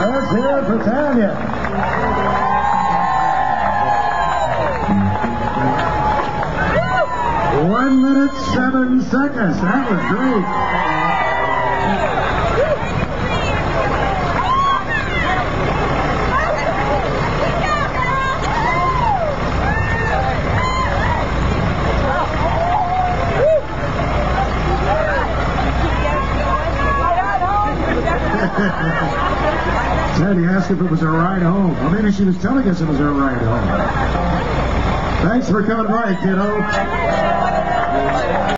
Let's hear it for Tanya. Woo! 1 minute, 7 seconds. That was great. Tanya asked if it was her ride home. Well, maybe she was telling us it was her ride home. Thanks for coming by, kiddo.